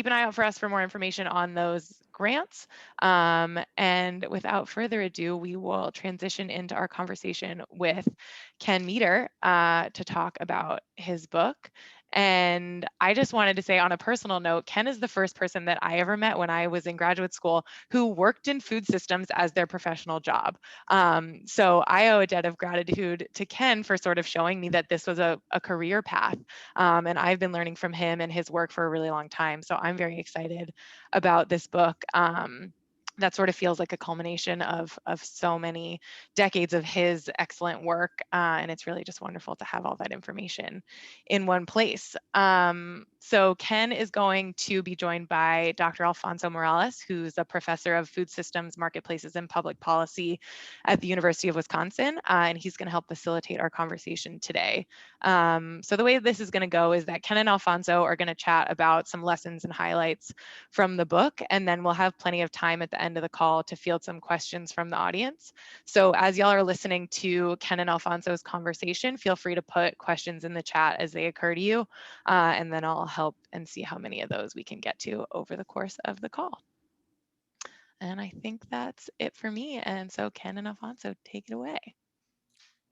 keep an eye out for us for more information on those grants. And without further ado, we will transition into our conversation with Ken Meter to talk about his book. And I just wanted to say, on a personal note, Ken is the first person that I ever met when I was in graduate school who worked in food systems as their professional job. So I owe a debt of gratitude to Ken for sort of showing me that this was a career path. And I've been learning from him and his work for a really long time. So I'm very excited about this book. That sort of feels like a culmination of so many decades of his excellent work. And it's really just wonderful to have all that information in one place. So Ken is going to be joined by Dr. Alfonso Morales, who's a professor of food systems, marketplaces, and public policy at the University of Wisconsin. And he's going to help facilitate our conversation today. So the way this is going to go is that Ken and Alfonso are going to chat about some lessons and highlights from the book, and then we'll have plenty of time at the end of the call to field some questions from the audience. So as y'all are listening to Ken and Alfonso's conversation, feel free to put questions in the chat as they occur to you, and then I'll help and see how many of those we can get to over the course of the call. And I think that's it for me. And so Ken and Alfonso, take it away.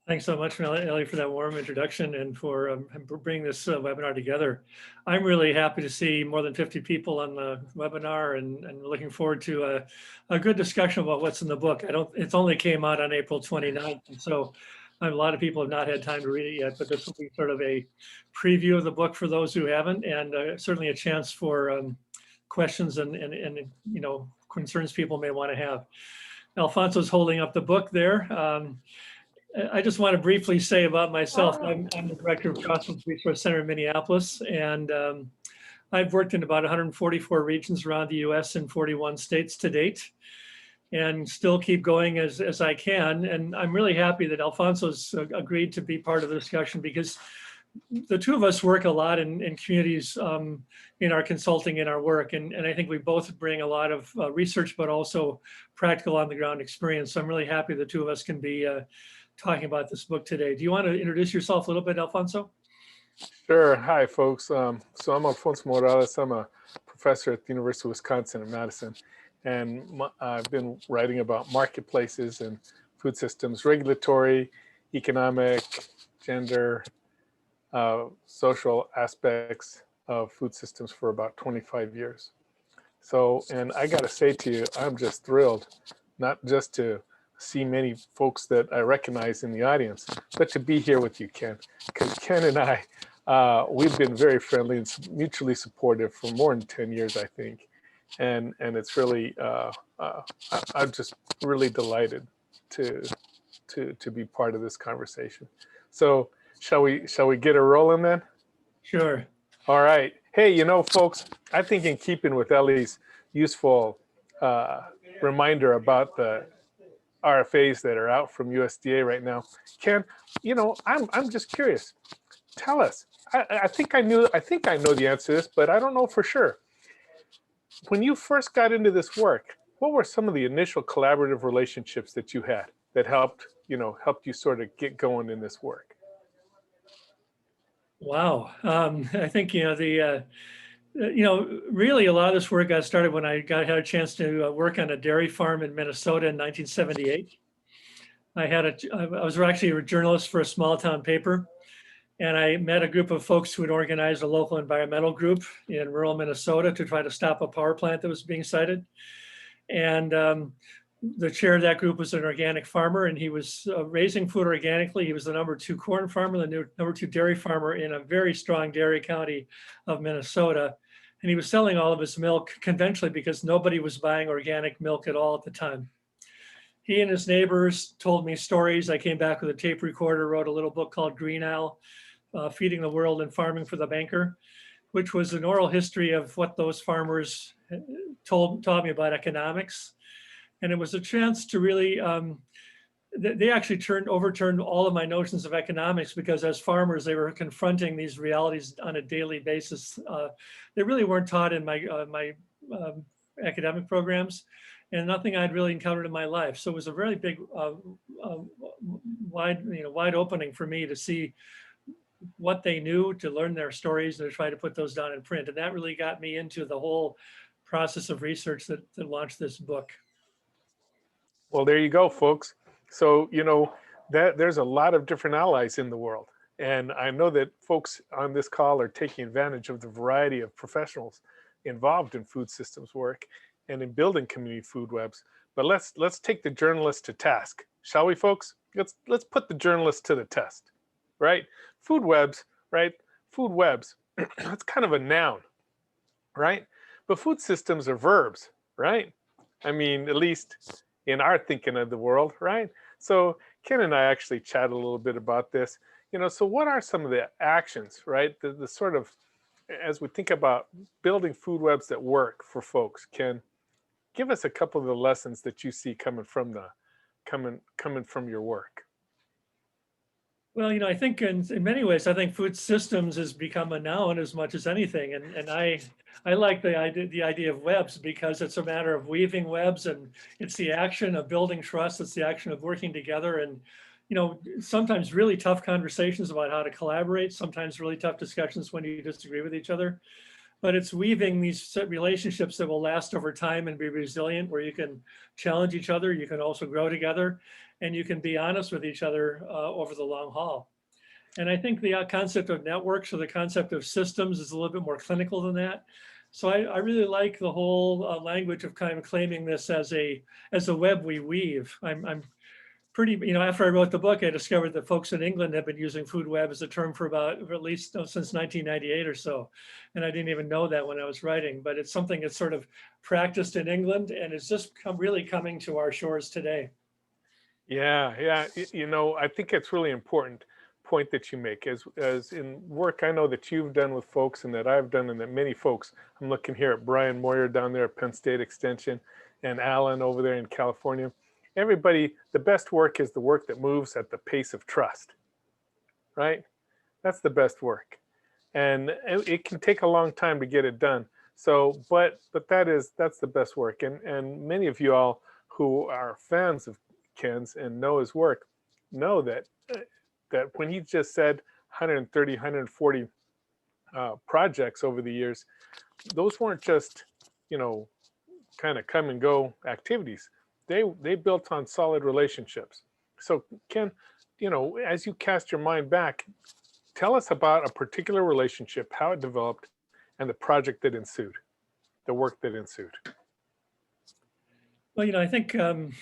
Thanks so much, Ellie, for that warm introduction and for bringing this webinar together. I'm really happy to see more than 50 people on the webinar, and looking forward to a good discussion about what's in the book. It's only came out on April 29th, and so a lot of people have not had time to read it yet, but this will be sort of a preview of the book for those who haven't, and certainly a chance for questions and concerns people may want to have. Alfonso's holding up the book there. I just want to briefly say about myself. I'm the director of Crossroads Resource Center in Minneapolis, and I've worked in about 144 regions around the US in 41 states to date, and still keep going as I can. And I'm really happy that Alfonso's agreed to be part of the discussion, because the two of us work a lot in communities in our consulting, in our work, and I think we both bring a lot of research, but also practical on the ground experience. So I'm really happy the two of us can be talking about this book today. Do you want to introduce yourself a little bit, Alfonso? Sure. Hi, folks. So I'm Alfonso Morales. I'm a professor at the University of Wisconsin in Madison, and I've been writing about marketplaces and food systems, regulatory, economic, gender, social aspects of food systems for about 25 years. So, and I got to say to you, I'm just thrilled, not just to see many folks that I recognize in the audience, but to be here with you, Ken, because Ken and I, we've been very friendly and mutually supportive for more than 10 years, I think. And it's really, I'm just really delighted to be part of this conversation. So shall we get a rolling then? Sure. All right. Hey, folks, I think in keeping with Ellie's useful reminder about the RFAs that are out from USDA right now, Ken, I'm just curious. Tell us. I think I know the answer to this, but I don't know for sure. When you first got into this work, what were some of the initial collaborative relationships that you had that helped you sort of get going in this work? Wow. I think, really a lot of this work got started when I had a chance to work on a dairy farm in Minnesota in 1978. I was actually a journalist for a small town paper, and I met a group of folks who had organized a local environmental group in rural Minnesota to try to stop a power plant that was being sited. And the chair of that group was an organic farmer, and he was raising food organically. He was the #2 corn farmer, the #2 dairy farmer in a very strong dairy county of Minnesota. And he was selling all of his milk conventionally because nobody was buying organic milk at all at the time. He and his neighbors told me stories. I came back with a tape recorder, wrote a little book called Green Owl, Feeding the World and Farming for the Banker, which was an oral history of what those farmers taught me about economics. And it was a chance to really, they actually overturned all of my notions of economics, because as farmers, they were confronting these realities on a daily basis. They really weren't taught in my academic programs, and nothing I'd really encountered in my life. So it was a very big, wide opening for me to see what they knew, to learn their stories, and to try to put those down in print. And that really got me into the whole process of research that launched this book. Well, there you go, folks. So, that there's a lot of different allies in the world. And I know that folks on this call are taking advantage of the variety of professionals involved in food systems work and in building community food webs. But let's take the journalists to task, shall we, folks? Let's put the journalists to the test, right? Food webs, right? Food webs, that's kind of a noun, right? But food systems are verbs, right? I mean, at least in our thinking of the world, right? So Ken and I actually chatted a little bit about this. So what are some of the actions, right? The sort of, as we think about building food webs that work for folks, Ken, give us a couple of the lessons that you see coming from your work. Well, I think in many ways, I think food systems has become a noun as much as anything. And I like the idea of webs, because it's a matter of weaving webs, and it's the action of building trust. It's the action of working together, and sometimes really tough conversations about how to collaborate, sometimes really tough discussions when you disagree with each other. But it's weaving these relationships that will last over time and be resilient, where you can challenge each other, you can also grow together, and you can be honest with each other over the long haul. And I think the concept of networks, or the concept of systems, is a little bit more clinical than that. So I really like the whole language of kind of claiming this as a web we weave. I'm pretty, after I wrote the book, I discovered that folks in England have been using food web as a term for at least since 1998 or so. And I didn't even know that when I was writing, but it's something that's sort of practiced in England, and it's just really coming to our shores today. Yeah. I think it's really important point that you make, as in work I know that you've done with folks, and that I've done, and that many folks, I'm looking here at Brian Moyer down there at Penn State Extension, and Alan over there in California. Everybody, the best work is the work that moves at the pace of trust, right? That's the best work. And it can take a long time to get it done. So, but that's the best work. And many of you all who are fans of Ken's and know his work know that when he just said 130, 140 projects over the years, those weren't just, kind of come and go activities. They built on solid relationships. So Ken, as you cast your mind back, tell us about a particular relationship, how it developed, and the project that ensued, the work that ensued. Well, I think one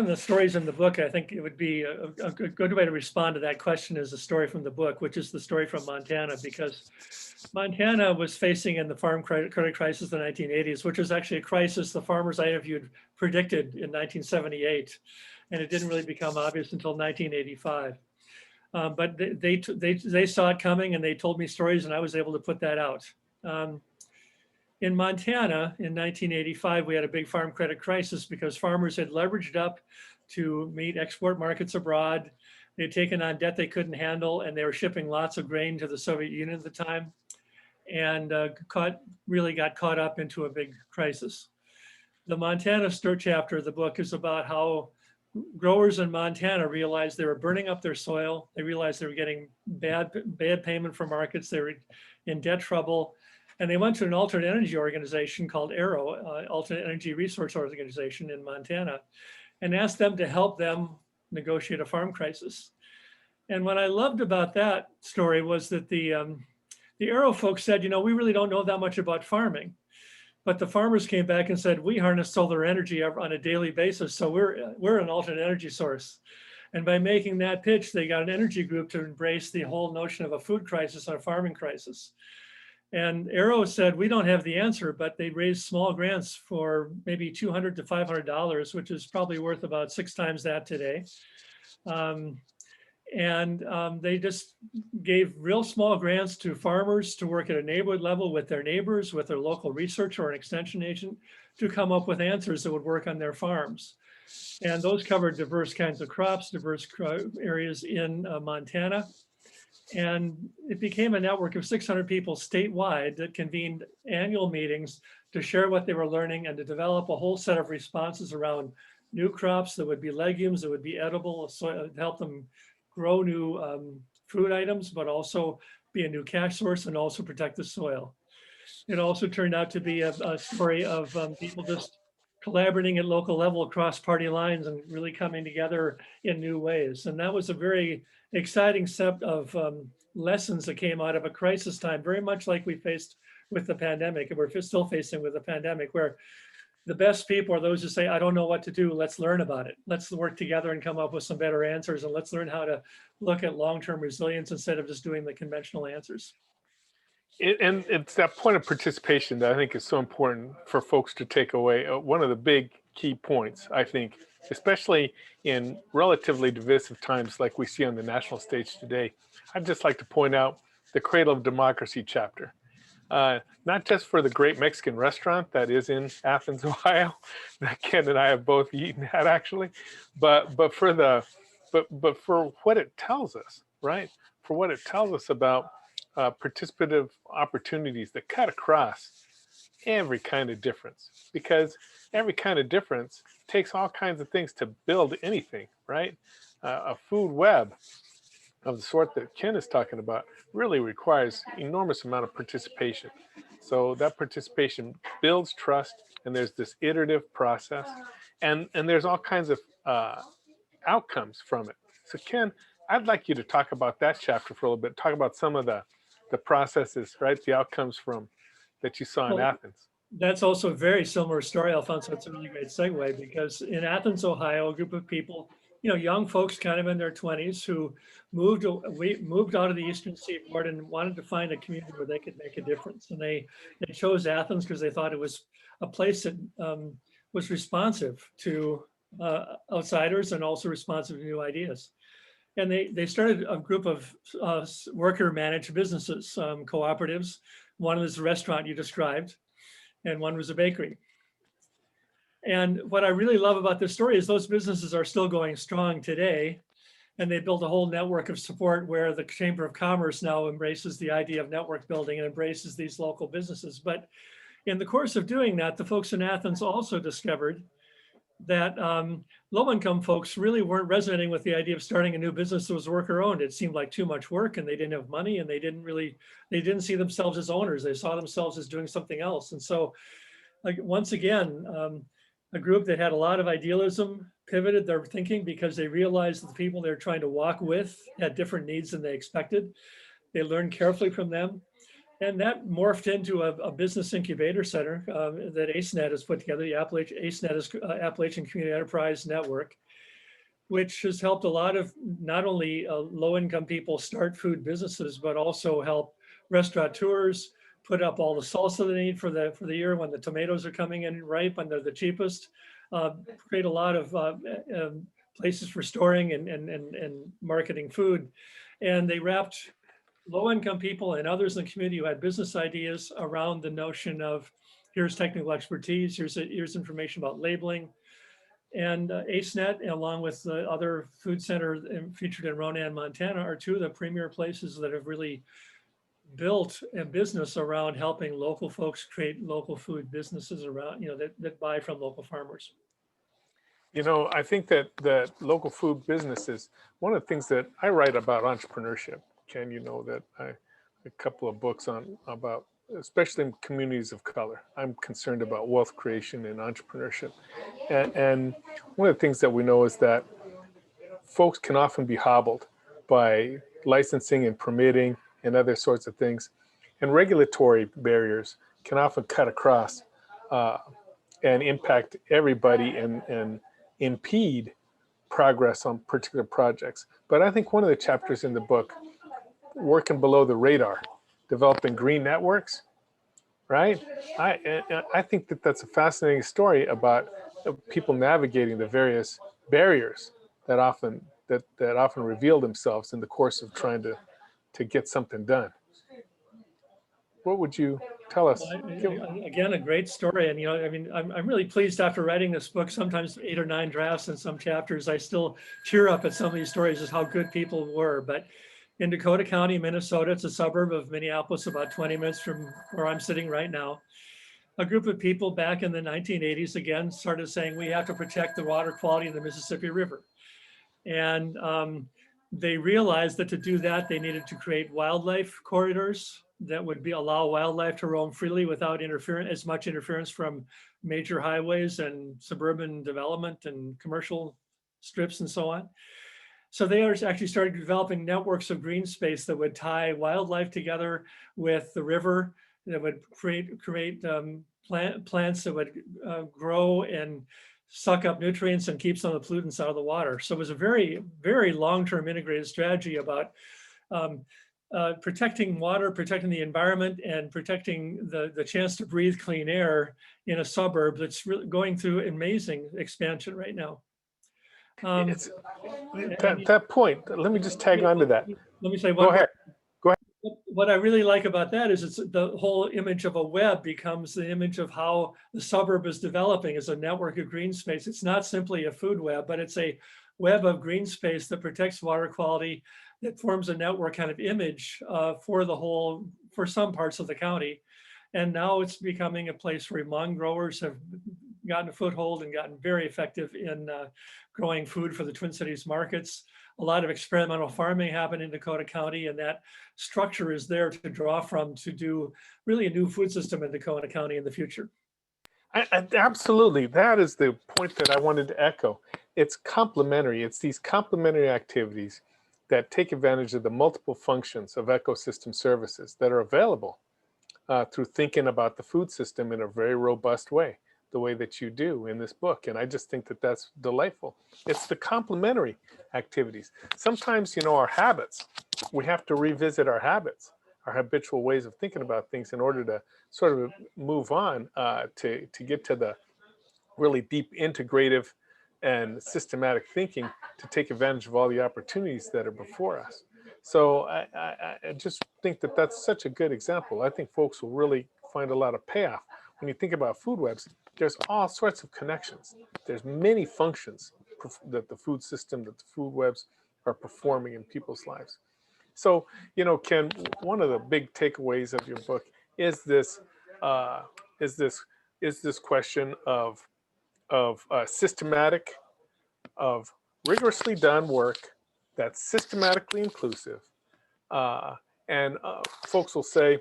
of the stories in the book, I think it would be a good way to respond to that question, is a story from the book, which is the story from Montana, because Montana was facing in the farm credit crisis in the 1980s, which was actually a crisis the farmers I interviewed predicted in 1978, and it didn't really become obvious until 1985. But they saw it coming, and they told me stories, and I was able to put that out. In Montana in 1985, we had a big farm credit crisis because farmers had leveraged up to meet export markets abroad. They'd taken on debt they couldn't handle, and they were shipping lots of grain to the Soviet Union at the time, and really got caught up into a big crisis. The Montana chapter of the book is about how growers in Montana realized they were burning up their soil. They realized they were getting bad payment from markets. They were in debt trouble. And they went to an alternate energy organization called Aero, Alternate Energy Resource Organization in Montana, and asked them to help them negotiate a farm crisis. And what I loved about that story was that the Aero folks said, we really don't know that much about farming. But the farmers came back and said, we harness solar energy on a daily basis, so we're an alternate energy source. And by making that pitch, they got an energy group to embrace the whole notion of a food crisis and a farming crisis. And Aero said, we don't have the answer, but they raised small grants for maybe $200 to $500, which is probably worth about 6 times that today. They just gave real small grants to farmers to work at a neighborhood level with their neighbors, with their local researcher or an extension agent, to come up with answers that would work on their farms. And those covered diverse kinds of crops, diverse areas in Montana. And it became a network of 600 people statewide that convened annual meetings to share what they were learning and to develop a whole set of responses around new crops that would be legumes, that would be edible, so help them grow new food items, but also be a new cash source and also protect the soil. It also turned out to be a story of people just collaborating at local level across party lines and really coming together in new ways. And that was a very exciting set of lessons that came out of a crisis time, very much like we faced with the pandemic, and we're still facing with the pandemic, where the best people are those who say, I don't know what to do, let's learn about it. Let's work together and come up with some better answers, and let's learn how to look at long-term resilience instead of just doing the conventional answers. And it's that point of participation that I think is so important for folks to take away. One of the big key points, I think, especially in relatively divisive times like we see on the national stage today, I'd just like to point out the Cradle of Democracy chapter. Not just for the great Mexican restaurant that is in Athens, Ohio, that Ken and I have both eaten at actually, but for what it tells us, right? For what it tells us about participative opportunities that cut across every kind of difference, because every kind of difference takes all kinds of things to build anything, right? A food web of the sort that Ken is talking about really requires enormous amount of participation. So that participation builds trust, and there's this iterative process, and there's all kinds of outcomes from it. So Ken, I'd like you to talk about that chapter for a little bit, talk about some of the processes, right? The outcomes from that you saw in Athens. That's also a very similar story, Alfonso. It's a really great segue, because in Athens, Ohio, a group of people, young folks kind of in their 20s who moved out of the Eastern Seaboard and wanted to find a community where they could make a difference. And they chose Athens because they thought it was a place that was responsive to outsiders and also responsive to new ideas. And they started a group of worker-managed businesses, cooperatives. One was the restaurant you described, and one was a bakery. And what I really love about this story is those businesses are still going strong today. And they built a whole network of support where the Chamber of Commerce now embraces the idea of network building and embraces these local businesses. But in the course of doing that, the folks in Athens also discovered that low-income folks really weren't resonating with the idea of starting a new business that was worker-owned. It seemed like too much work, and they didn't have money, and they didn't see themselves as owners. They saw themselves as doing something else. And so, like, once again, a group that had a lot of idealism pivoted their thinking because they realized that the people they're trying to walk with had different needs than they expected. They learned carefully from them. And that morphed into a business incubator center that ACENET has put together. ACENET is Appalachian Community Enterprise Network, which has helped a lot of not only low-income people start food businesses, but also help restaurateurs put up all the salsa they need for the year when the tomatoes are coming in ripe, when they're the cheapest. Create a lot of places for storing and marketing food. And they wrapped low-income people and others in the community who had business ideas around the notion of, here's technical expertise, here's information about labeling. And ACENET, along with the other food center featured in Ronan, Montana, are two of the premier places that have really built a business around helping local folks create local food businesses around, that buy from local farmers. I think that local food businesses, one of the things that I write about entrepreneurship, Ken, that a couple of books about, especially in communities of color. I'm concerned about wealth creation and entrepreneurship. And one of the things that we know is that folks can often be hobbled by licensing and permitting and other sorts of things. And regulatory barriers can often cut across and impact everybody and impede progress on particular projects. But I think one of the chapters in the book, Working Below the Radar, Developing Green Networks, right? I think that's a fascinating story about people navigating the various barriers that often reveal themselves in the course of trying to get something done. What would you tell us? Well, again, a great story. And, I'm really pleased after writing this book, sometimes 8 or 9 drafts in some chapters, I still cheer up at some of these stories, just how good people were. But in Dakota County, Minnesota, it's a suburb of Minneapolis, about 20 minutes from where I'm sitting right now. A group of people back in the 1980s, again, started saying we have to protect the water quality of the Mississippi River. And they realized that to do that, they needed to create wildlife corridors that would allow wildlife to roam freely without as much interference from major highways and suburban development and commercial strips and so on. So they actually started developing networks of green space that would tie wildlife together with the river, that would create plants that would grow and suck up nutrients and keep some of the pollutants out of the water. So it was a very, very long-term integrated strategy about protecting water, protecting the environment, and protecting the chance to breathe clean air in a suburb that's really going through amazing expansion right now. It's that point. Let me just tag on to that. Let me say Go ahead. What I really like about that is it's the whole image of a web becomes the image of how the suburb is developing as a network of green space. It's not simply a food web, but it's a web of green space that protects water quality, that forms a network kind of image for some parts of the county. And now it's becoming a place where hmong growers have gotten a foothold and gotten very effective in growing food for the Twin Cities markets. A lot of experimental farming happened in Dakota County, and that structure is there to draw from to do really a new food system in Dakota County in the future. Absolutely. That is the point that I wanted to echo. It's complementary. It's these complementary activities that take advantage of the multiple functions of ecosystem services that are available through thinking about the food system in a very robust way, the way that you do in this book. And I just think that that's delightful. It's the complementary activities. Sometimes, our habits, we have to revisit our habits, our habitual ways of thinking about things in order to sort of move on to get to the really deep integrative and systematic thinking to take advantage of all the opportunities that are before us. So I just think that that's such a good example. I think folks will really find a lot of payoff. When you think about food webs, there's all sorts of connections. There's many functions that the food system, that the food webs are performing in people's lives. So, Ken, one of the big takeaways of your book is this question of systematic, of rigorously done work that's systematically inclusive. And folks will say,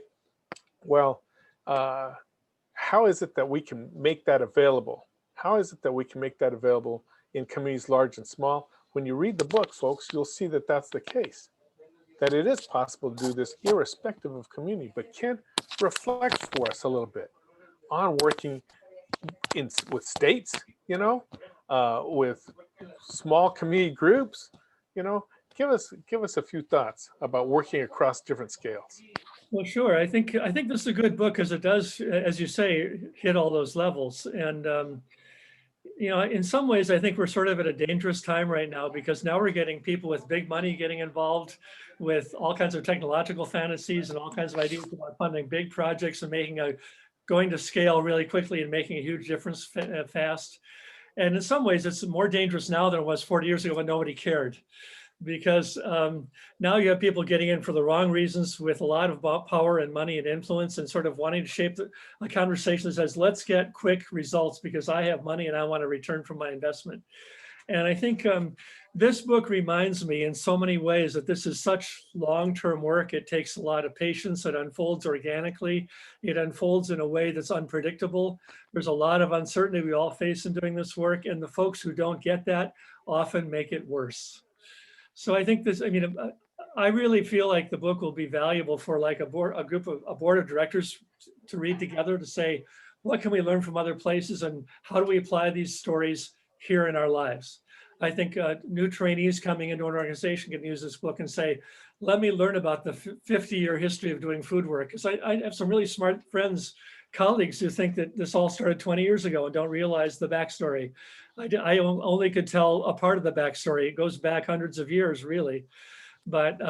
well, how is it that we can make that available? How is it that we can make that available in communities large and small? When you read the book, folks, you'll see that that's the case, that it is possible to do this irrespective of community. But Ken, reflect for us a little bit on working with states, with small community groups, give us a few thoughts about working across different scales. Well, sure. I think this is a good book because it does, as you say, hit all those levels. And in some ways, I think we're sort of at a dangerous time right now because now we're getting people with big money getting involved with all kinds of technological fantasies and all kinds of ideas about funding big projects and going to scale really quickly and making a huge difference fast. And in some ways, it's more dangerous now than it was 40 years ago when nobody cared. Because now you have people getting in for the wrong reasons with a lot of power and money and influence and sort of wanting to shape a conversation that says, let's get quick results because I have money and I want a return from my investment. And I think this book reminds me in so many ways that this is such long-term work. It takes a lot of patience. It unfolds organically. It unfolds in a way that's unpredictable. There's a lot of uncertainty we all face in doing this work. And the folks who don't get that often make it worse. So I think I really feel like the book will be valuable for like a board of directors to read together to say, what can we learn from other places and how do we apply these stories here in our lives? I think new trainees coming into an organization can use this book and say, let me learn about the 50-year history of doing food work. Because I have some really smart friends, colleagues who think that this all started 20 years ago and don't realize the backstory. I only could tell a part of the backstory. It goes back hundreds of years, really. But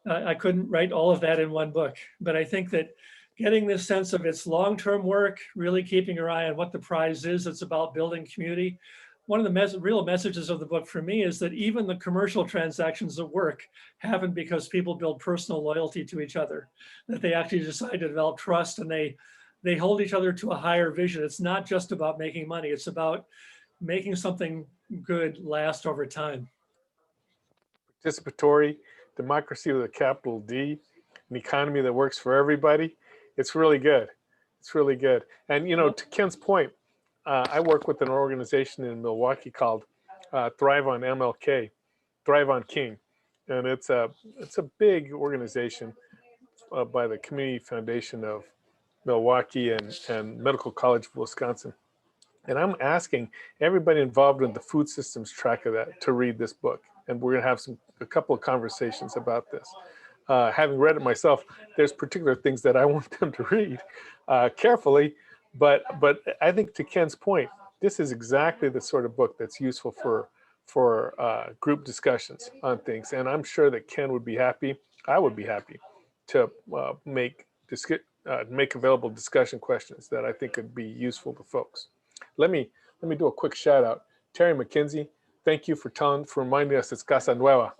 I couldn't write all of that in one book. But I think that getting this sense of its long-term work, really keeping your eye on what the prize is, it's about building community. One of the real messages of the book for me is that even the commercial transactions that work happen because people build personal loyalty to each other, that they actually decide to develop trust and they hold each other to a higher vision. It's not just about making money. It's about making something good last over time. participatory, democracy with a capital D, an economy that works for everybody. It's really good. It's really good. And, you know, to Ken's point, I work with an organization in Milwaukee called Thrive on MLK, Thrive on King. And it's a big organization by the Community Foundation of Milwaukee and Medical College of Wisconsin. And I'm asking everybody involved in the food systems track of that to read this book. And we're going to have a couple of conversations about this. Having read it myself, there's particular things that I want them to read carefully. But I think to Ken's point, this is exactly the sort of book that's useful for group discussions on things. And I'm sure that Ken would be happy. I would be happy to make available discussion questions that I think could be useful to folks. Let me do a quick shout out. Terry McKenzie, thank you for reminding us it's Casa Nueva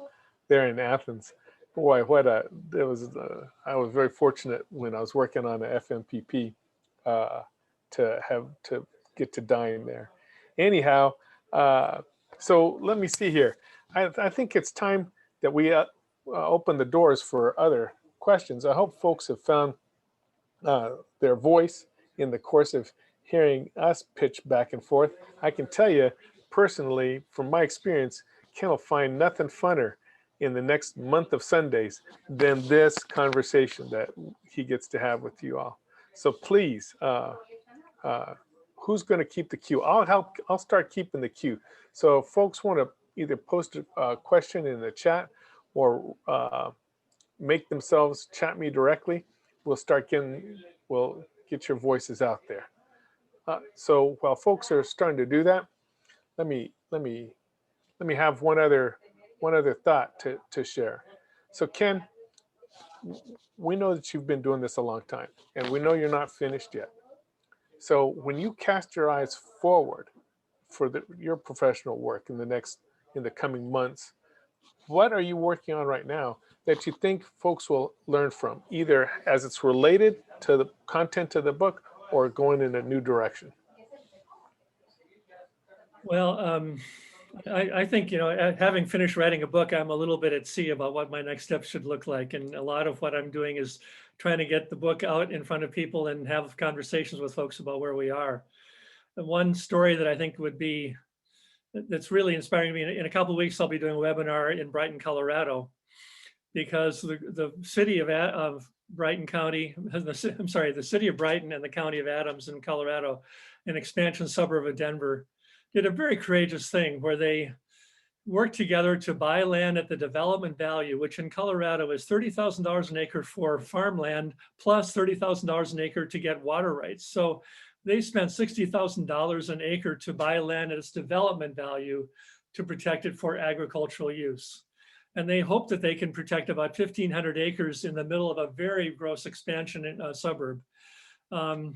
there in Athens. Boy, I was very fortunate when I was working on the FMPP to get to dine there. Anyhow, so let me see here. I think it's time that we open the doors for other questions. I hope folks have found their voice in the course of hearing us pitch back and forth. I can tell you personally, from my experience, Ken will find nothing funner in the next month of Sundays than this conversation that he gets to have with you all. So please, who's going to keep the queue? I'll start keeping the queue. So if folks want to either post a question in the chat or make themselves chat me directly, we'll get your voices out there. So while folks are starting to do that, let me have one other thought to share. So Ken, we know that you've been doing this a long time, and we know you're not finished yet. So when you cast your eyes forward for your professional work in the coming months, what are you working on right now that you think folks will learn from, either as it's related to the content of the book or going in a new direction? Well, I think, having finished writing a book, I'm a little bit at sea about what my next steps should look like. And a lot of what I'm doing is trying to get the book out in front of people and have conversations with folks about where we are. And one story that I think that's really inspiring me, in a couple of weeks, I'll be doing a webinar in Brighton, Colorado, because the city of Brighton County, the city of Brighton and the county of Adams in Colorado, an expansion suburb of Denver, did a very courageous thing where they worked together to buy land at the development value, which in Colorado is $30,000 an acre for farmland, plus $30,000 an acre to get water rights. So they spent $60,000 an acre to buy land at its development value to protect it for agricultural use. And they hope that they can protect about 1,500 acres in the middle of a very gross expansion suburb. A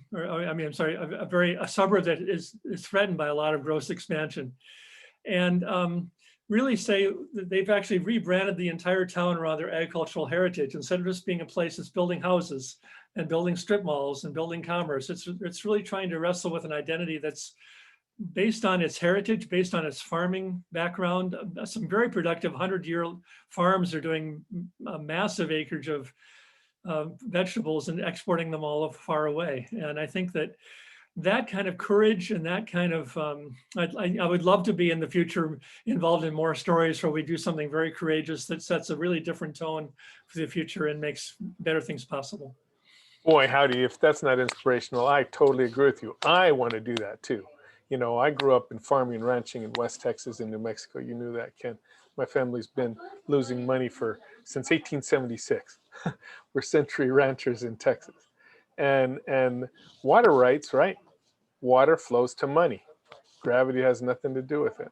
suburb that is threatened by a lot of gross expansion. And really say that they've actually rebranded the entire town around their agricultural heritage. Instead of just being a place that's building houses and building strip malls and building commerce, it's really trying to wrestle with an identity that's based on its heritage, based on its farming background. Some very productive 100-year farms are doing a massive acreage of vegetables and exporting them all far away. And I think that kind of courage and that kind of, I would love to be in the future involved in more stories where we do something very courageous that sets a really different tone for the future and makes better things possible. Boy, howdy, if that's not inspirational, I totally agree with you. I want to do that too. I grew up in farming and ranching in West Texas and New Mexico. You knew that, Ken. My family's been losing money since 1876. We're century ranchers in Texas. And water rights, right? Water flows to money. Gravity has nothing to do with it.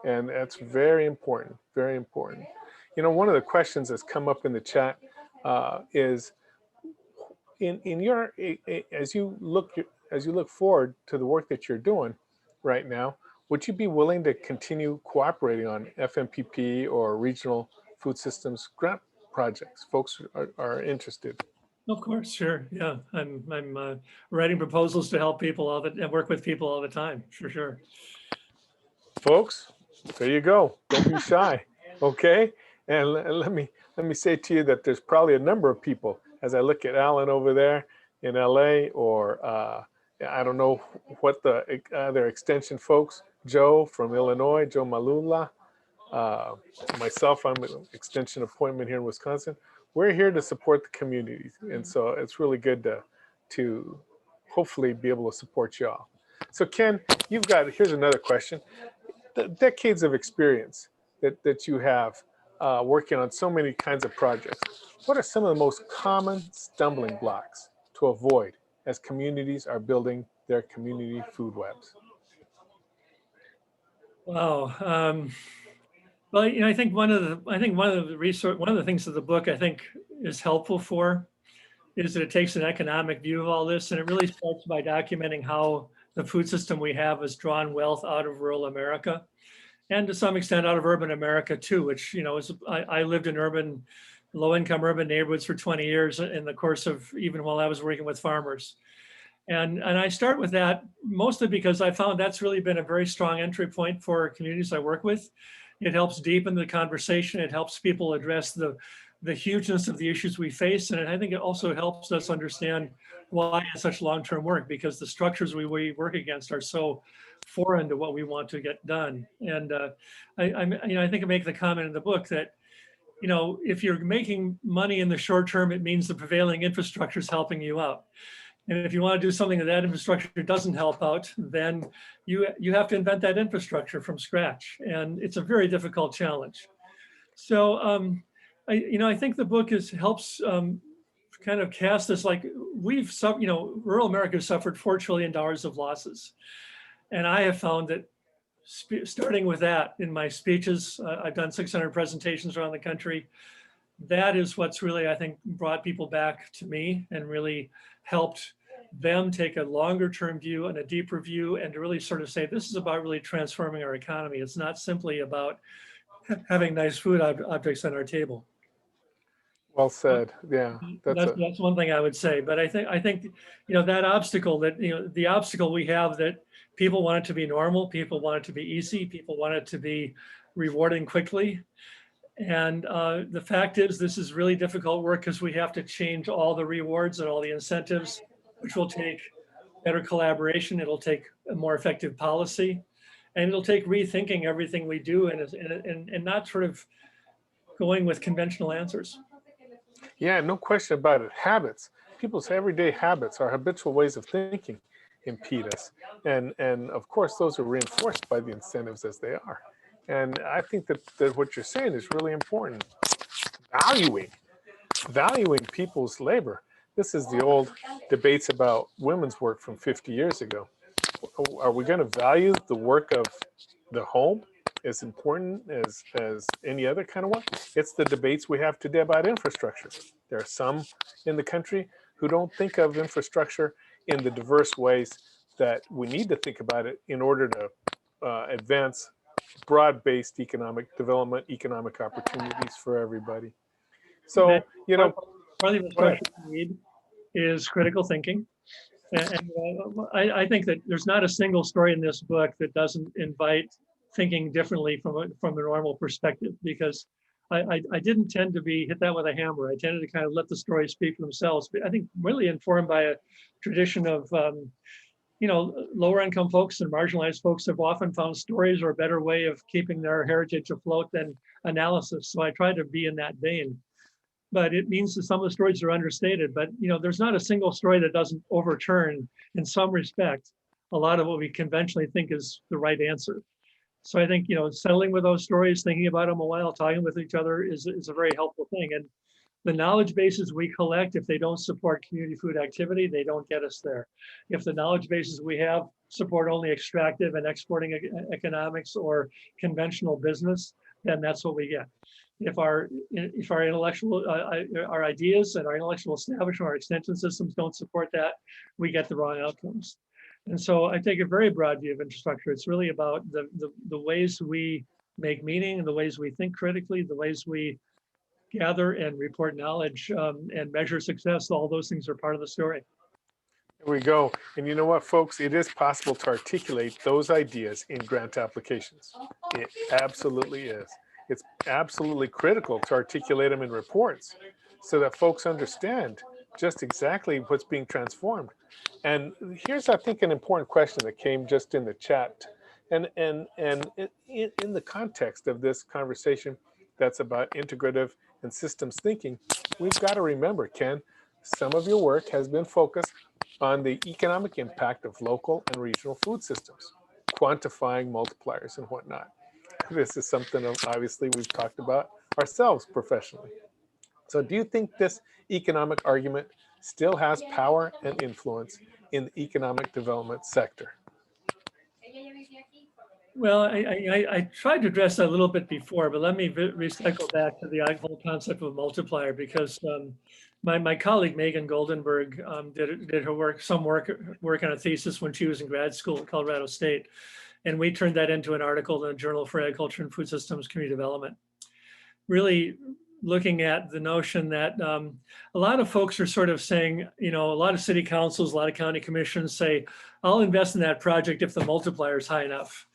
And that's very important, very important. One of the questions that's come up in the chat is, as you look forward to the work that you're doing right now, would you be willing to continue cooperating on FMPP or regional food systems grant projects? Folks are interested. Of course, sure, yeah. I'm writing proposals to help people and work with people all the time, for sure. Folks, there you go. Don't be shy, okay? And let me say to you that there's probably a number of people, as I look at Alan over there in LA, or I don't know what the other extension folks, Joe from Illinois, Joe Malula, myself, I'm an extension appointment here in Wisconsin. We're here to support the communities. And so it's really good to hopefully be able to support y'all. So Ken, here's another question. The decades of experience that you have working on so many kinds of projects, what are some of the most common stumbling blocks to avoid as communities are building their community food webs? Wow. Well, I think one of the things that the book I think is helpful for is that it takes an economic view of all this, and it really starts by documenting how the food system we have has drawn wealth out of rural America, and to some extent out of urban America too. Which I lived in low-income urban neighborhoods for 20 years in the course of even while I was working with farmers. And I start with that mostly because I found that's really been a very strong entry point for communities I work with. It helps deepen the conversation. It helps people address the hugeness of the issues we face. And I think it also helps us understand why it's such long-term work, because the structures we work against are so foreign to what we want to get done. And I think I make the comment in the book that, if you're making money in the short term, it means the prevailing infrastructure is helping you out. And if you want to do something that infrastructure doesn't help out, then you have to invent that infrastructure from scratch. And it's a very difficult challenge. So I think the book helps kind of cast this, like, rural America has suffered $4 trillion of losses. And I have found that starting with that in my speeches, I've done 600 presentations around the country. That is what's really, I think, brought people back to me and really helped them take a longer term view and a deeper view, and to really sort of say, this is about really transforming our economy. It's not simply about having nice food objects on our table. Well said. Yeah, that's one thing I would say. But I think that obstacle, the obstacle we have, that people want it to be normal, people want it to be easy, people want it to be rewarding quickly. And the fact is, this is really difficult work because we have to change all the rewards and all the incentives, which will take better collaboration. It'll take a more effective policy, and it'll take rethinking everything we do and not sort of going with conventional answers. Yeah, no question about it. Habits, people's everyday habits, our habitual ways of thinking impede us. And of course, those are reinforced by the incentives as they are. And I think that what you're saying is really important. Valuing people's labor. This is the old debates about women's work from 50 years ago. Are we going to value the work of the home as important as any other kind of one? It's the debates we have today about infrastructure. There are some in the country who don't think of infrastructure in the diverse ways that we need to think about it in order to advance broad-based economic development, economic opportunities for everybody. So, part of the infrastructure we need is critical thinking. And I think that there's not a single story in this book that doesn't invite thinking differently from the normal perspective, because I didn't tend to be hit that with a hammer. I tended to kind of let the stories speak for themselves. But I think really informed by a tradition of, lower income folks and marginalized folks have often found stories are a better way of keeping their heritage afloat than analysis. So I try to be in that vein. But it means that some of the stories are understated. But there's not a single story that doesn't overturn, in some respect, a lot of what we conventionally think is the right answer. So I think settling with those stories, thinking about them a while, talking with each other is a very helpful thing. And the knowledge bases we collect, if they don't support community food activity, they don't get us there. If the knowledge bases we have support only extractive and exporting economics or conventional business, then that's what we get. If our intellectual, our ideas and our intellectual establishment, our extension systems don't support that, we get the wrong outcomes. And so I take a very broad view of infrastructure. It's really about the ways we make meaning, and the ways we think critically, the ways we gather and report knowledge and measure success. All those things are part of the story. There we go. And you know what, folks? It is possible to articulate those ideas in grant applications. It absolutely is. it's absolutely critical to articulate them in reports so that folks understand just exactly what's being transformed. And here's, I think, an important question that came just in the chat. And in the context of this conversation that's about integrative and systems thinking, we've got to remember, Ken, some of your work has been focused on the economic impact of local and regional food systems, quantifying multipliers and whatnot. This is something that obviously we've talked about ourselves professionally. So do you think this economic argument still has power and influence in the economic development sector? Well, I tried to address that a little bit before, but let me recycle back to the whole concept of multiplier, because my colleague Megan Goldenberg did her work on a thesis when she was in grad school at Colorado State, and we turned that into an article in the Journal for Agriculture and Food Systems Community Development, really looking at the notion that a lot of folks are sort of saying, a lot of city councils, a lot of county commissions say, I'll invest in that project if the multiplier is high enough.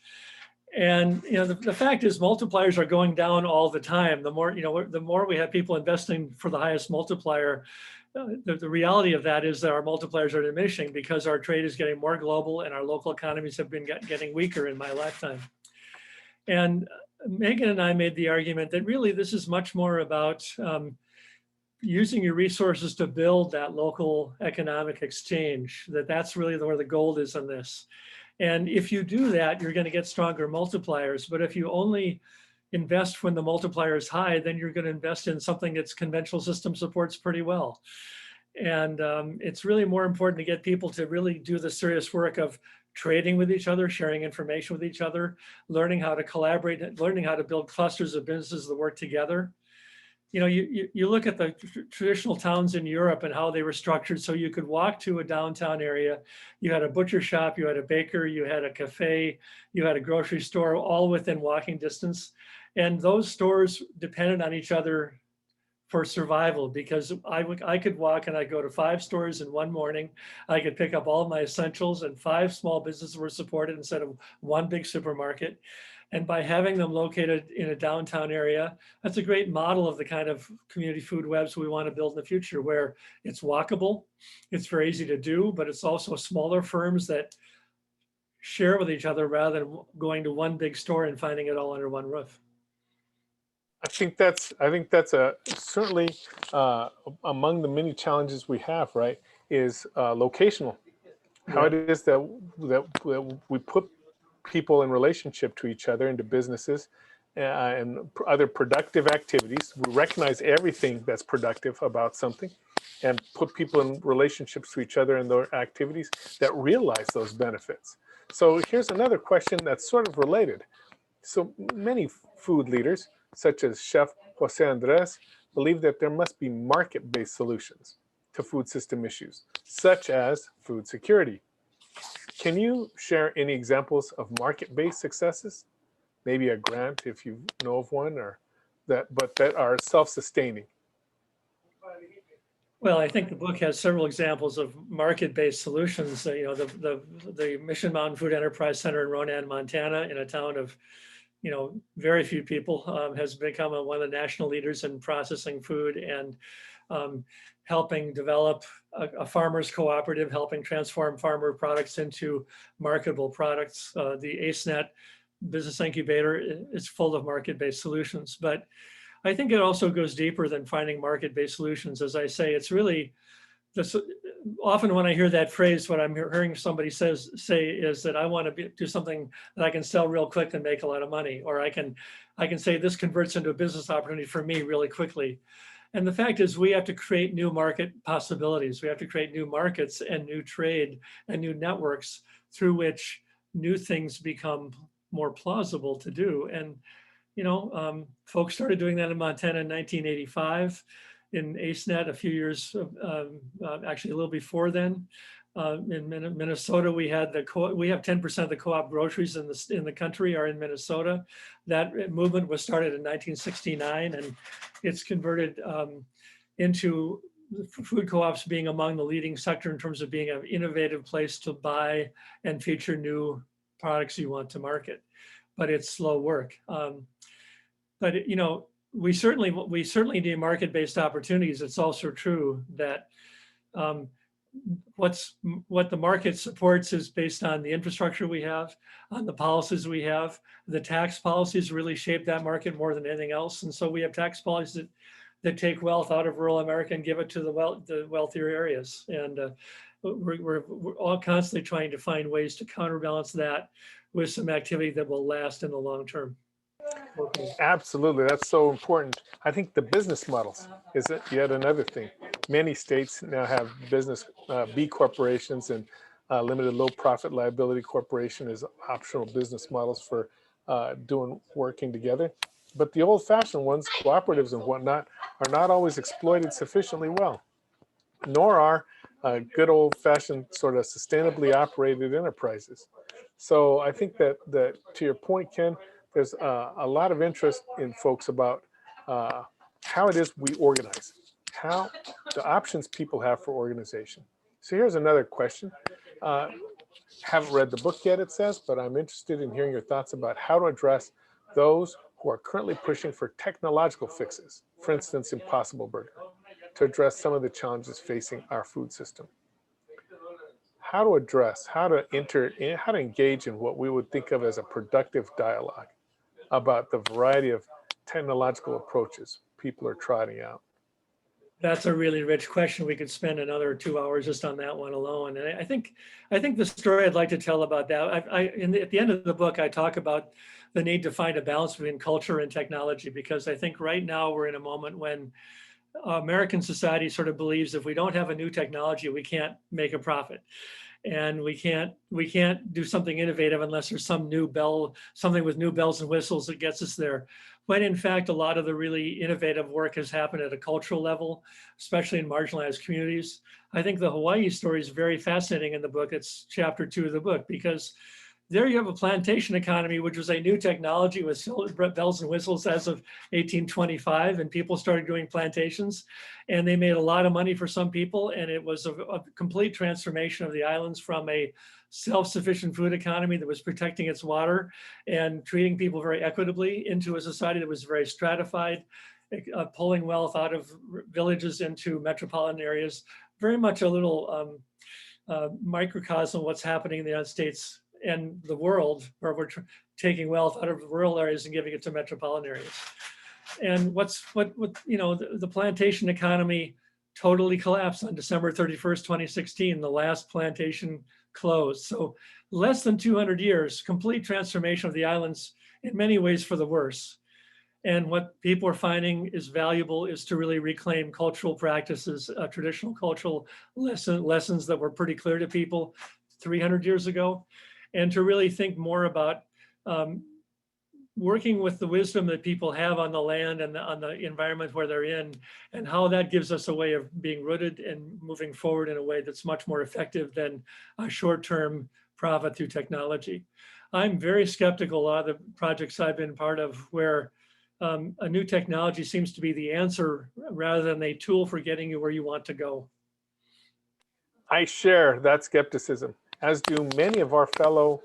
And the fact is, multipliers are going down all the time. The more we have people investing for the highest multiplier, the reality of that is that our multipliers are diminishing because our trade is getting more global and our local economies have been getting weaker in my lifetime. And Megan and I made the argument that really this is much more about using your resources to build that local economic exchange, that's really where the gold is in this. And if you do that, you're going to get stronger multipliers. But if you only invest when the multiplier is high, then you're going to invest in something that's conventional system supports pretty well. And it's really more important to get people to really do the serious work of trading with each other, sharing information with each other, learning how to collaborate, learning how to build clusters of businesses that work together. You look at the traditional towns in Europe and how they were structured. So you could walk to a downtown area, you had a butcher shop, you had a baker, you had a cafe, you had a grocery store, all within walking distance. And those stores depended on each other for survival, because I could walk and I'd go to 5 stores in one morning. I could pick up all of my essentials, and 5 small businesses were supported instead of one big supermarket. And by having them located in a downtown area, that's a great model of the kind of community food webs we want to build in the future, where it's walkable, it's very easy to do, but it's also smaller firms that share with each other rather than going to one big store and finding it all under one roof. I think that's certainly among the many challenges we have, right, is locational. How it is that we put people in relationship to each other, into businesses and other productive activities. We recognize everything that's productive about something and put people in relationships to each other in their activities that realize those benefits. So here's another question that's sort of related. So many food leaders, such as Chef Jose Andres, believe that there must be market-based solutions to food system issues, such as food security. Can you share any examples of market-based successes? Maybe a grant, if you know of one, or that are self-sustaining. Well, I think the book has several examples of market-based solutions. The Mission Mountain Food Enterprise Center in Ronan, Montana, in a town of very few people, has become one of the national leaders in processing food and helping develop a farmers cooperative, helping transform farmer products into marketable products. The AceNet business incubator is full of market-based solutions, but I think it also goes deeper than finding market-based solutions. As I say, it's really this. Often when I hear that phrase, what I'm hearing somebody say is that I want to do something that I can sell real quick and make a lot of money, or I can say this converts into a business opportunity for me really quickly. And the fact is, we have to create new market possibilities. We have to create new markets and new trade and new networks through which new things become more plausible to do. And folks started doing that in Montana in 1985. In AceNet a few years, actually a little before then. In Minnesota, we have 10% of the co-op groceries in the country are in Minnesota. That movement was started in 1969, and it's converted into food co-ops being among the leading sector in terms of being an innovative place to buy and feature new products you want to market. But it's slow work. But, you know, we certainly need market-based opportunities. It's also true that um, what the market supports is based on the infrastructure we have, on the policies we have. The tax policies really shape that market more than anything else. And so we have tax policies that take wealth out of rural America and give it to the wealthier areas. And we're all constantly trying to find ways to counterbalance that with some activity that will last in the long term. Okay. Absolutely, that's so important. I think the business models is yet another thing. Many states now have business B corporations and limited low profit liability corporation as optional business models for working together. But the old-fashioned ones, cooperatives and whatnot, are not always exploited sufficiently well, nor are good old-fashioned sort of sustainably operated enterprises. So I think that to your point, Ken, there's a lot of interest in folks about how it is we organize, how the options people have for organization. So here's another question. Haven't read the book yet, it says, but I'm interested in hearing your thoughts about how to address those who are currently pushing for technological fixes, for instance, Impossible Burger, to address some of the challenges facing our food system. How to address, how to engage in what we would think of as a productive dialogue about the variety of technological approaches people are trotting out. That's a really rich question. We could spend another 2 hours just on that one alone. And I think the story I'd like to tell about that, at the end of the book, I talk about the need to find a balance between culture and technology, because I think right now we're in a moment when American society sort of believes if we don't have a new technology, we can't make a profit. And we can't do something innovative unless there's something with new bells and whistles that gets us there. When in fact, a lot of the really innovative work has happened at a cultural level, especially in marginalized communities. I think the Hawaii story is very fascinating in the book. It's chapter 2 of the book, because there you have a plantation economy, which was a new technology with bells and whistles as of 1825, and people started doing plantations, and they made a lot of money for some people, and it was a complete transformation of the islands from a self-sufficient food economy that was protecting its water and treating people very equitably into a society that was very stratified, pulling wealth out of villages into metropolitan areas, very much a little microcosm of what's happening in the United States and the world, where we're taking wealth out of rural areas and giving it to metropolitan areas. And the plantation economy totally collapsed on December 31st, 2016. The last plantation closed. So less than 200 years, complete transformation of the islands, in many ways for the worse. And what people are finding is valuable is to really reclaim cultural practices, traditional cultural lessons that were pretty clear to people 300 years ago, and to really think more about working with the wisdom that people have on the land and on the environment where they're in, and how that gives us a way of being rooted and moving forward in a way that's much more effective than a short-term profit through technology. I'm very skeptical. A lot of the projects I've been part of where a new technology seems to be the answer rather than a tool for getting you where you want to go. I share that skepticism, as do many of our fellow,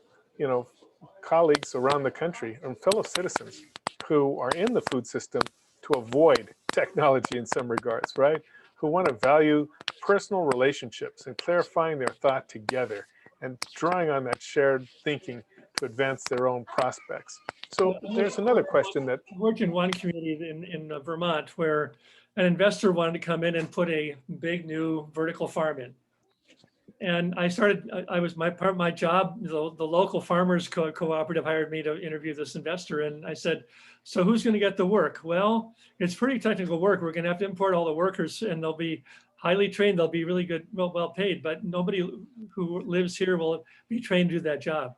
colleagues around the country and fellow citizens who are in the food system to avoid technology in some regards, right? Who want to value personal relationships and clarifying their thought together and drawing on that shared thinking to advance their own prospects. So there's another question that I worked in one community in Vermont where an investor wanted to come in and put a big new vertical farm in. And my job, the local farmers cooperative hired me to interview this investor. And I said, so who's going to get the work? Well, it's pretty technical work. We're going to have to import all the workers, and they'll be highly trained. They'll be really good, well paid, but nobody who lives here will be trained to do that job.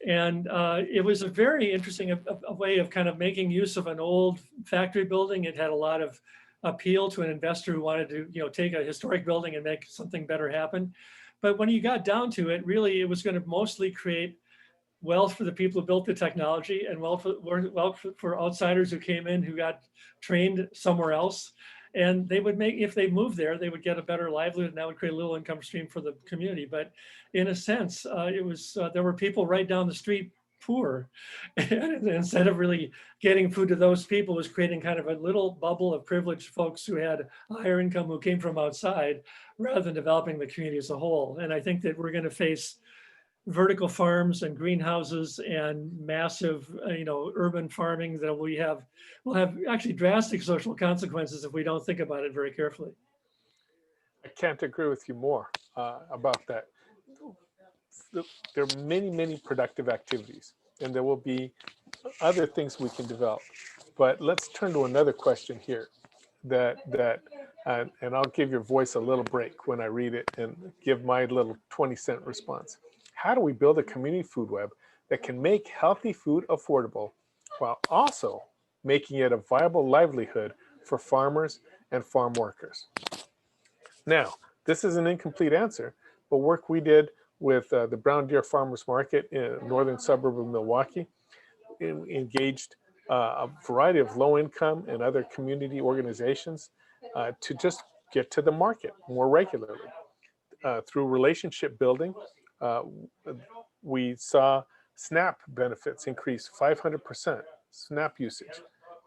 And it was a very interesting a way of kind of making use of an old factory building. It had a lot of appeal to an investor who wanted to, take a historic building and make something better happen. But when you got down to it, really, it was going to mostly create wealth for the people who built the technology, and wealth for outsiders who came in who got trained somewhere else. And they would if they moved there, they would get a better livelihood, and that would create a little income stream for the community. But in a sense, there were people right down the street poor. And instead of really getting food to those people, was creating kind of a little bubble of privileged folks who had a higher income who came from outside, rather than developing the community as a whole. And I think that we're going to face vertical farms and greenhouses and massive, urban farming that will have actually drastic social consequences if we don't think about it very carefully. I can't agree with you more about that. There are many, many productive activities, and there will be other things we can develop. But let's turn to another question here and I'll give your voice a little break when I read it and give my little 20-cent response. How do we build a community food web that can make healthy food affordable while also making it a viable livelihood for farmers and farm workers? Now, this is an incomplete answer, but work we did with the Brown Deer Farmers Market in a northern suburb of Milwaukee engaged a variety of low-income and other community organizations to just get to the market more regularly. Through relationship building, we saw SNAP benefits increase 500%, SNAP usage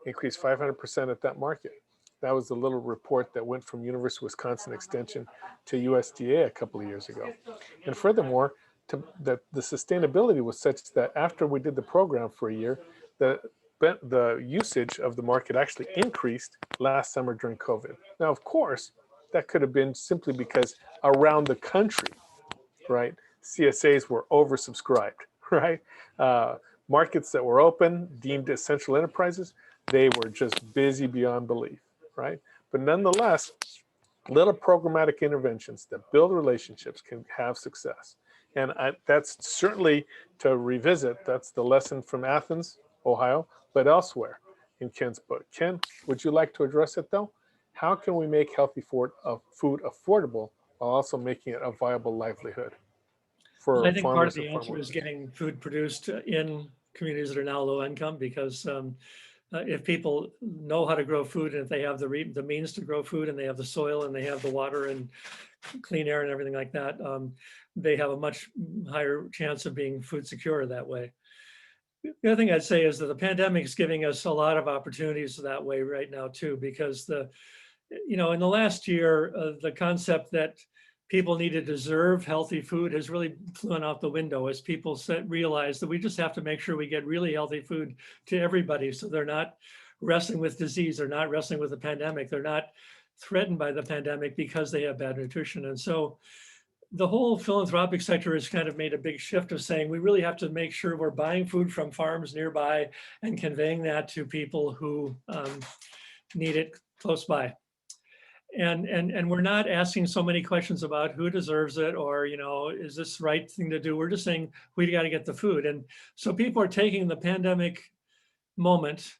increased 500% at that market. That was the little report that went from University of Wisconsin Extension to USDA a couple of years ago. And furthermore, the sustainability was such that after we did the program for a year, the usage of the market actually increased last summer during COVID. Now, of course, that could have been simply because around the country, right, CSAs were oversubscribed, right? Markets that were open, deemed essential enterprises, they were just busy beyond belief, right? But nonetheless, little programmatic interventions that build relationships can have success. And that's certainly, to revisit, that's the lesson from Athens, Ohio, but elsewhere in Ken's book. Ken, would you like to address it though? How can we make healthy food affordable while also making it a viable livelihood for I think part of farmers the and farm answer is workers? getting food produced in communities that are now low income, because if people know how to grow food, and if they have the means to grow food, and they have the soil, and they have the water and clean air and everything like that, they have a much higher chance of being food secure that way. The other thing I'd say is that the pandemic is giving us a lot of opportunities that way right now too, because in the last year, the concept that people need to deserve healthy food has really flown out the window as people realize that we just have to make sure we get really healthy food to everybody, so they're not wrestling with disease, they're not wrestling with the pandemic, they're not threatened by the pandemic because they have bad nutrition. And so the whole philanthropic sector has kind of made a big shift of saying we really have to make sure we're buying food from farms nearby and conveying that to people who need it close by. And we're not asking so many questions about who deserves it, or is this the right thing to do? We're just saying we got to get the food. And so people are taking the pandemic moment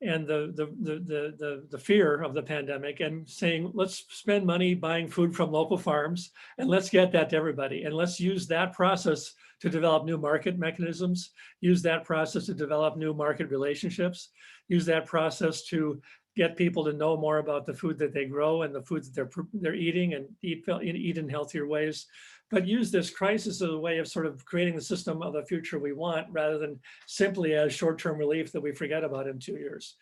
and the fear of the pandemic and saying, let's spend money buying food from local farms, and let's get that to everybody, and let's use that process to develop new market mechanisms, use that process to develop new market relationships, use that process to get people to know more about the food that they grow and the food that they're eating, and eat in healthier ways. But use this crisis as a way of sort of creating the system of the future we want, rather than simply as short-term relief that we forget about in 2 years.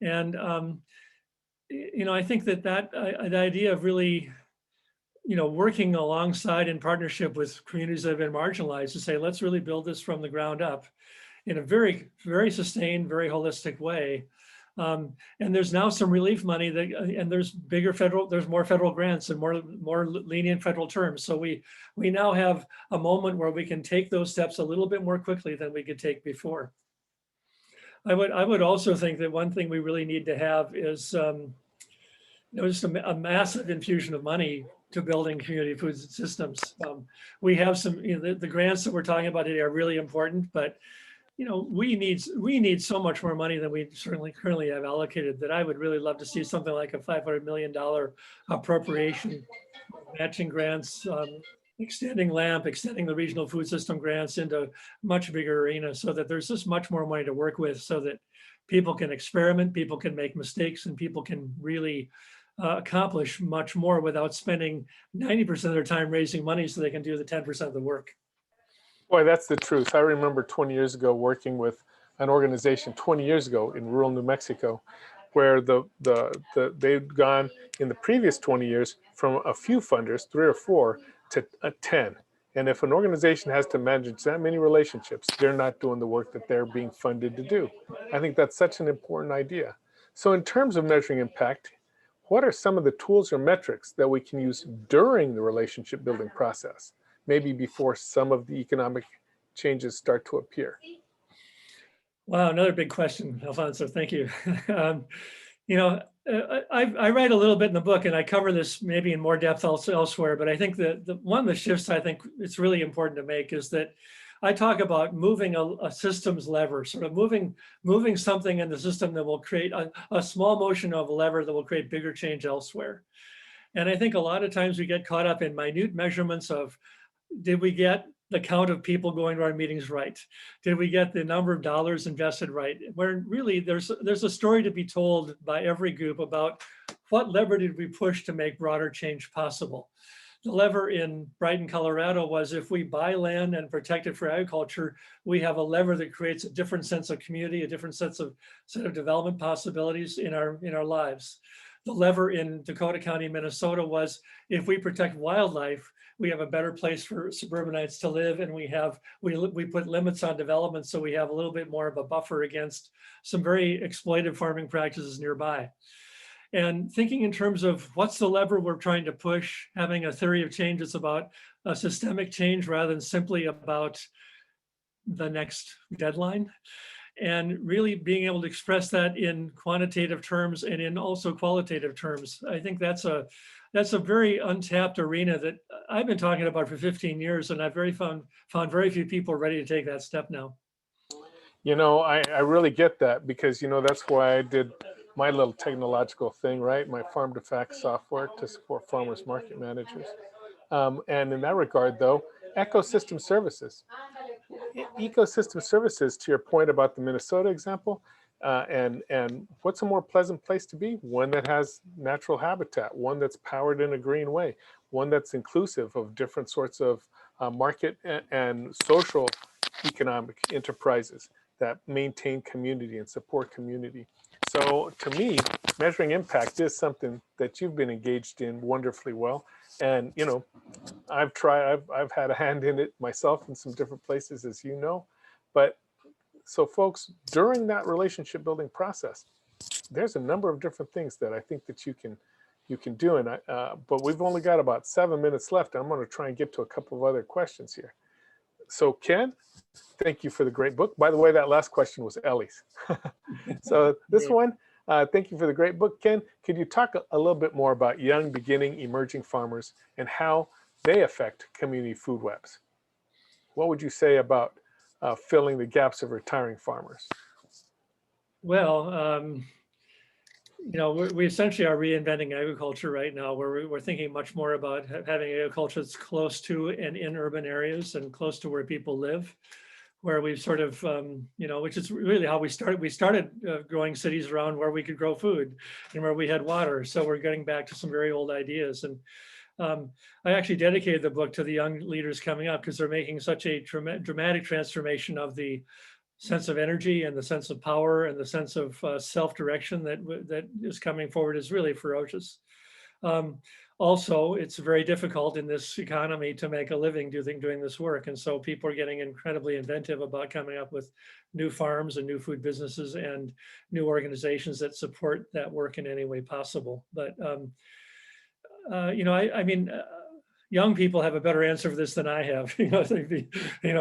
And I think that the idea of really working alongside in partnership with communities that have been marginalized to say, let's really build this from the ground up in a very, very sustained, very holistic way. And there's now some relief money and there's more federal grants and more lenient federal terms. So we now have a moment where we can take those steps a little bit more quickly than we could take before. I would also think that one thing we really need to have is just a massive infusion of money to building community food systems. We have some, the grants that we're talking about today are really important, but we need so much more money than we certainly currently have allocated, that I would really love to see something like a $500 million appropriation, matching grants, extending LAMP, extending the regional food system grants into much bigger arena, so that there's just much more money to work with, so that people can experiment, people can make mistakes, and people can really accomplish much more without spending 90% of their time raising money so they can do the 10% of the work. Boy, that's the truth. I remember 20 years ago working with an organization 20 years ago in rural New Mexico, where they'd gone in the previous 20 years from a few funders, 3 or 4, to 10. And if an organization has to manage that many relationships, they're not doing the work that they're being funded to do. I think that's such an important idea. So in terms of measuring impact, what are some of the tools or metrics that we can use during the relationship building process, maybe before some of the economic changes start to appear? Wow, another big question, Alfonso. Thank you. You know, I write a little bit in the book, and I cover this maybe in more depth also elsewhere. But I think that one of the shifts I think it's really important to make is that I talk about moving a systems lever, sort of moving something in the system that will create a small motion of a lever that will create bigger change elsewhere. And I think a lot of times we get caught up in minute measurements of, did we get the count of people going to our meetings right? Did we get the number of dollars invested right? Where really there's a story to be told by every group about what lever did we push to make broader change possible. The lever in Brighton, Colorado was, if we buy land and protect it for agriculture, we have a lever that creates a different sense of community, a different set of development possibilities in our lives. The lever in Dakota County, Minnesota was, if we protect wildlife, we have a better place for suburbanites to live, and we put limits on development, so we have a little bit more of a buffer against some very exploitive farming practices nearby. And thinking in terms of what's the lever we're trying to push, having a theory of change that's about a systemic change rather than simply about the next deadline. And really being able to express that in quantitative terms and in also qualitative terms. I think that's a very untapped arena that I've been talking about for 15 years, and I've found very few people ready to take that step now. You know, I really get that, because, you know, that's why I did my little technological thing, right? My farm to fact software to support farmers market managers. And in that regard, though, ecosystem services. Ecosystem services, to your point about the Minnesota example, and what's a more pleasant place to be? One that has natural habitat, one that's powered in a green way, one that's inclusive of different sorts of market and social economic enterprises that maintain community and support community. So to me, measuring impact is something that you've been engaged in wonderfully well. And, you know, I've had a hand in it myself in some different places, as you know. But so folks, during that relationship building process, there's a number of different things that I think that you can do. And but we've only got about 7 minutes left. I'm going to try and get to a couple of other questions here. So Ken, thank you for the great book. By the way, that last question was Ellie's. So this one, thank you for the great book. Ken, could you talk a little bit more about young, beginning, emerging farmers and how they affect community food webs? What would you say about filling the gaps of retiring farmers? Well, you know, we essentially are reinventing agriculture right now, where we're thinking much more about having agriculture that's close to and in urban areas and close to where people live, where we've sort of, you know, which is really how we started. We started growing cities around where we could grow food and where we had water. So we're getting back to some very old ideas. And I actually dedicated the book to the young leaders coming up, because they're making such a dramatic transformation of the sense of energy and the sense of power and the sense of self-direction that is coming forward is really ferocious. Also, it's very difficult in this economy to make a living doing this work. And so people are getting incredibly inventive about coming up with new farms and new food businesses and new organizations that support that work in any way possible. But, you know, I mean, young people have a better answer for this than I have, you know,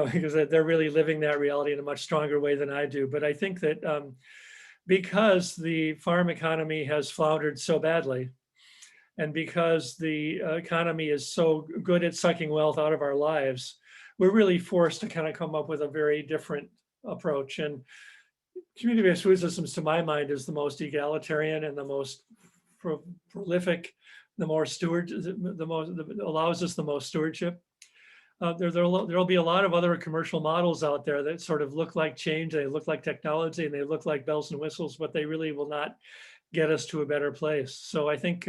because they're really living that reality in a much stronger way than I do. But I think that because the farm economy has floundered so badly, and because the economy is so good at sucking wealth out of our lives, we're really forced to kind of come up with a very different approach. And community-based food systems, to my mind, is the most egalitarian and the most prolific, the more allows us the most stewardship. There'll be a lot of other commercial models out there that sort of look like change, they look like technology, and they look like bells and whistles, but they really will not get us to a better place. So I think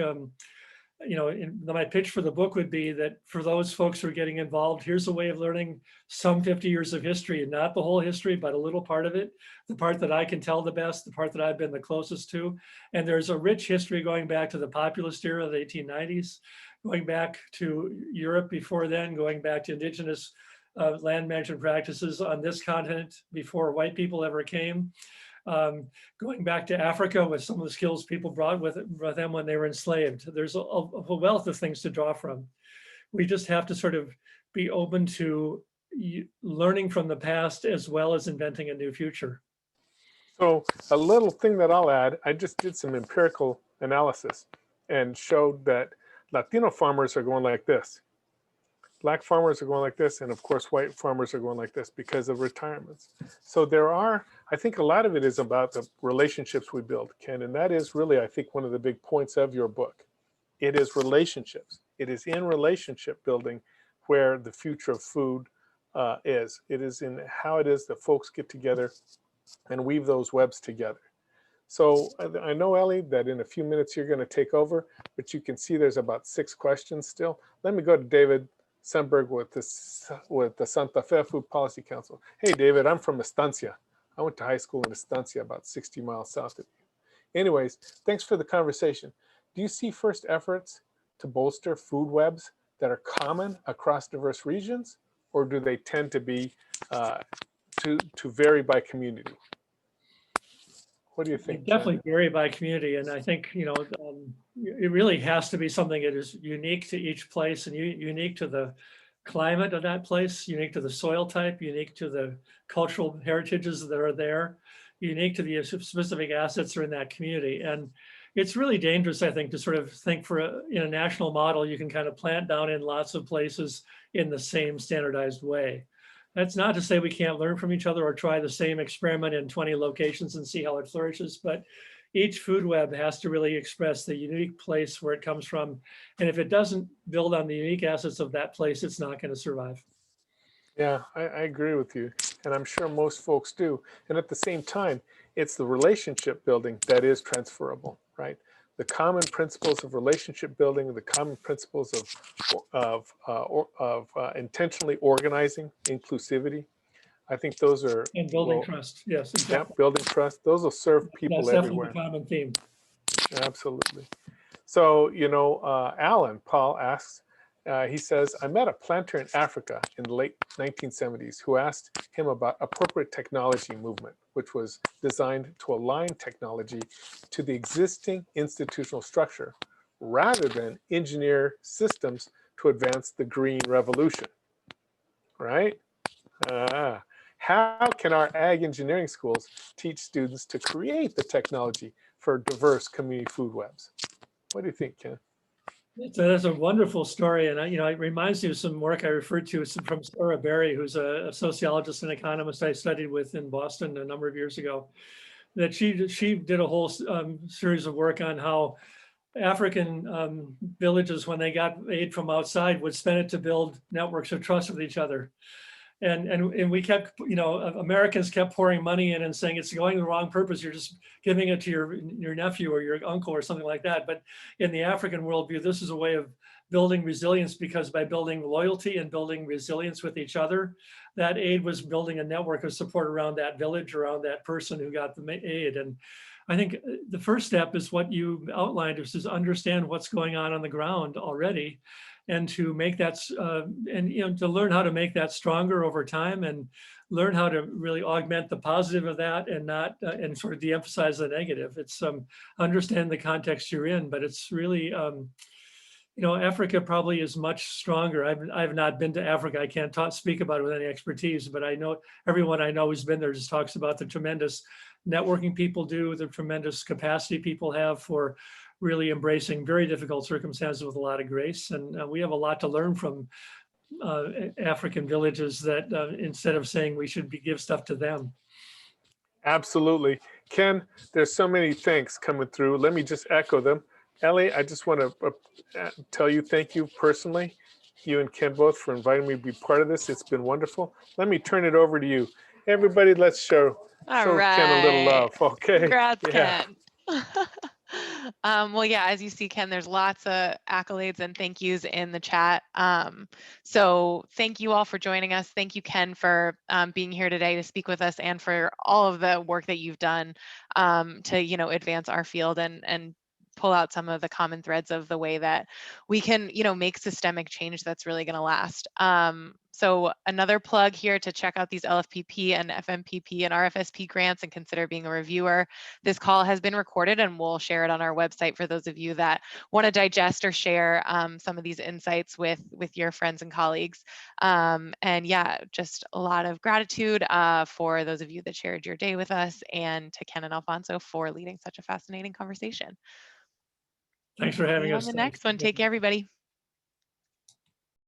my pitch for the book would be that for those folks who are getting involved, here's a way of learning some 50 years of history, and not the whole history, but a little part of it, the part that I can tell the best, the part that I've been the closest to. And there's a rich history going back to the populist era of the 1890s, going back to Europe before then, going back to indigenous land management practices on this continent before white people ever came. Going back to Africa with some of the skills people brought with them when they were enslaved. There's a wealth of things to draw from. We just have to sort of be open to learning from the past as well as inventing a new future. So a little thing that I'll add, I just did some empirical analysis and showed that Latino farmers are going like this. Black farmers are going like this, and of course, white farmers are going like this because of retirements. So I think a lot of it is about the relationships we build, Ken, and that is really, I think, one of the big points of your book. It is relationships. It is in relationship building where the future of food is. It is in how it is that folks get together and weave those webs together. So I know, Ellie, that in a few minutes you're going to take over, but you can see there's about 6 questions still. Let me go to David Semberg with the Santa Fe Food Policy Council. Hey, David, I'm from Estancia. I went to high school in Estancia, about 60 miles south of you. Anyways, thanks for the conversation. Do you see first efforts to bolster food webs that are common across diverse regions, or do they tend to be to vary by community? What do you think? They definitely vary by community, and I think it really has to be something that is unique to each place and unique to the climate of that place, unique to the soil type, unique to the cultural heritages that are there, unique to the specific assets that are in that community. And it's really dangerous, I think, to sort of think in a national model, you can kind of plant down in lots of places in the same standardized way. That's not to say we can't learn from each other or try the same experiment in 20 locations and see how it flourishes, but each food web has to really express the unique place where it comes from. And if it doesn't build on the unique assets of that place, it's not going to survive. Yeah, I agree with you. And I'm sure most folks do. And at the same time, it's the relationship building that is transferable, right? The common principles of relationship building, the common principles of intentionally organizing, inclusivity. I think those are— and building trust. Yes, exactly. Yeah, building trust. Those will serve people everywhere. That's definitely a common theme. Absolutely. So, Alan Paul asks, he says, I met a planter in Africa in the late 1970s who asked him about appropriate technology movement, which was designed to align technology to the existing institutional structure rather than engineer systems to advance the green revolution, right? How can our ag engineering schools teach students to create the technology for diverse community food webs? What do you think, Ken? That's a wonderful story, and it reminds me of some work I referred to from Sarah Berry, who's a sociologist and economist I studied with in Boston a number of years ago. That she did a whole series of work on how African villages, when they got aid from outside, would spend it to build networks of trust with each other. And we kept, Americans kept pouring money in and saying it's going the wrong purpose. You're just giving it to your nephew or your uncle or something like that. But in the African worldview, this is a way of building resilience, because by building loyalty and building resilience with each other, that aid was building a network of support around that village, around that person who got the aid. And I think the first step is what you outlined, which is understand what's going on the ground already, and to make that, to learn how to make that stronger over time, and learn how to really augment the positive of that, and not and sort of de-emphasize the negative. It's understand the context you're in, but it's really, Africa probably is much stronger. I've not been to Africa. I can't speak about it with any expertise, but I know everyone I know who's been there just talks about the tremendous networking people do, the tremendous capacity people have for really embracing very difficult circumstances with a lot of grace. And we have a lot to learn from African villages that instead of saying we should give stuff to them. Absolutely. Ken, there's so many thanks coming through. Let me just echo them. Ellie, I just want to tell you thank you personally, you and Ken both, for inviting me to be part of this. It's been wonderful. Let me turn it over to you. Everybody, let's show Ken a little love. Okay. Congrats, Ken. Well, yeah, as you see, Ken, there's lots of accolades and thank yous in the chat. So thank you all for joining us. Thank you, Ken, for being here today to speak with us and for all of the work that you've done to, advance our field and pull out some of the common threads of the way that we can, make systemic change that's really going to last. So another plug here to check out these LFPP and FMPP and RFSP grants and consider being a reviewer. This call has been recorded and we'll share it on our website for those of you that want to digest or share some of these insights with your friends and colleagues. And yeah, just a lot of gratitude for those of you that shared your day with us, and to Ken and Alfonso for leading such a fascinating conversation. Thanks for having See you us. on the next one. Take care, everybody.